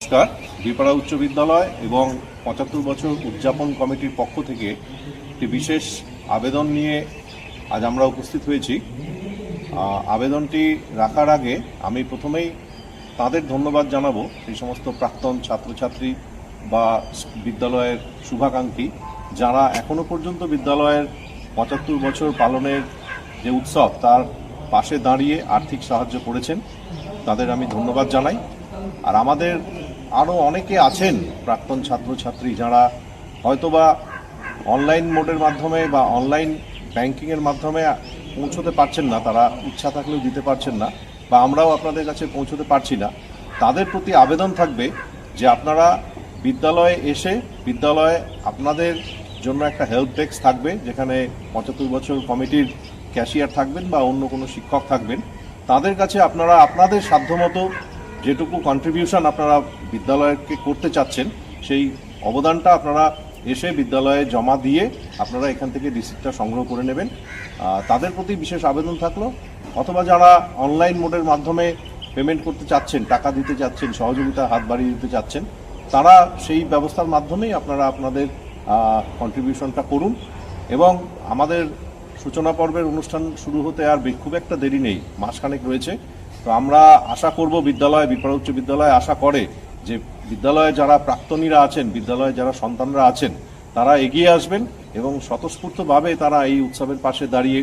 নমস্কার। বিপাড়া উচ্চ বিদ্যালয় এবং ৭৫ বছর উদযাপন কমিটির পক্ষ থেকে একটি বিশেষ আবেদন নিয়ে আজ আমরা উপস্থিত হয়েছি। আবেদনটি রাখার আগে আমি প্রথমেই তাদের ধন্যবাদ জানাবো, সেই সমস্ত প্রাক্তন ছাত্রছাত্রী বা বিদ্যালয়ের শুভাকাঙ্ক্ষী যারা এখনো পর্যন্ত বিদ্যালয়ের ৭৫ বছর পালনের যে উৎসব তার পাশে দাঁড়িয়ে আর্থিক সাহায্য করেছেন, তাদের আমি ধন্যবাদ জানাই। আর আমাদের আরও অনেকে আছেন প্রাক্তন ছাত্রছাত্রী যারা হয়তোবা অনলাইন মোডের মাধ্যমে বা অনলাইন ব্যাংকিংয়ের মাধ্যমে পৌঁছতে পারছেন না, তারা ইচ্ছা থাকলেও দিতে পারছেন না, বা আমরাও আপনাদের কাছে পৌঁছতে পারছি না। তাদের প্রতি আবেদন থাকবে যে আপনারা বিদ্যালয়ে এসে, বিদ্যালয়ে আপনাদের জন্য একটা হেল্প ডেস্ক থাকবে, যেখানে ৭৫ বছর কমিটির ক্যাশিয়ার থাকবেন বা অন্য কোনো শিক্ষক থাকবেন। তাদের কাছে আপনারা আপনাদের সাধ্যমতো যেটুকু কন্ট্রিবিউশন আপনারা বিদ্যালয়কে করতে চাচ্ছেন সেই অবদানটা আপনারা এসে বিদ্যালয়ে জমা দিয়ে আপনারা এখান থেকে রিসিপ্টটা সংগ্রহ করে নেবেন। তাদের প্রতি বিশেষ আবেদন থাকলো, অথবা যারা অনলাইন মোডের মাধ্যমে পেমেন্ট করতে চাচ্ছেন, টাকা দিতে চাচ্ছেন, সহযোগিতা হাত বাড়িয়ে দিতে চাচ্ছেন, তারা সেই ব্যবস্থার মাধ্যমেই আপনারা আপনাদের কন্ট্রিবিউশনটা করুন। এবং আমাদের সূচনা পর্বের অনুষ্ঠান শুরু হতে আর খুব একটা দেরি নেই, মাসখানেক রয়েছে। তো আমরা আশা করব, বিপাড়া উচ্চ বিদ্যালয় আশা করে যে বিদ্যালয়ে যারা প্রাক্তনীরা আছেন, বিদ্যালয়ে যারা সন্তানরা আছেন, তারা এগিয়ে আসবেন এবং স্বতঃস্ফূর্তভাবে তারা এই উৎসবের পাশে দাঁড়িয়ে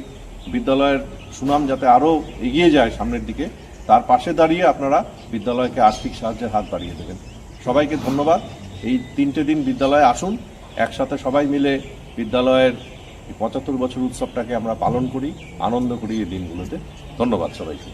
বিদ্যালয়ের সুনাম যাতে আরও এগিয়ে যায় সামনের দিকে, তার পাশে দাঁড়িয়ে আপনারা বিদ্যালয়কে আর্থিক সাহায্যের হাত বাড়িয়ে দেবেন। সবাইকে ধন্যবাদ। এই 3টে দিন বিদ্যালয়ে আসুন, একসাথে সবাই মিলে বিদ্যালয়ের ৭৫ বছর উৎসবটাকে আমরা পালন করি, আনন্দ করি এই দিনগুলোতে। ধন্যবাদ সবাইকে।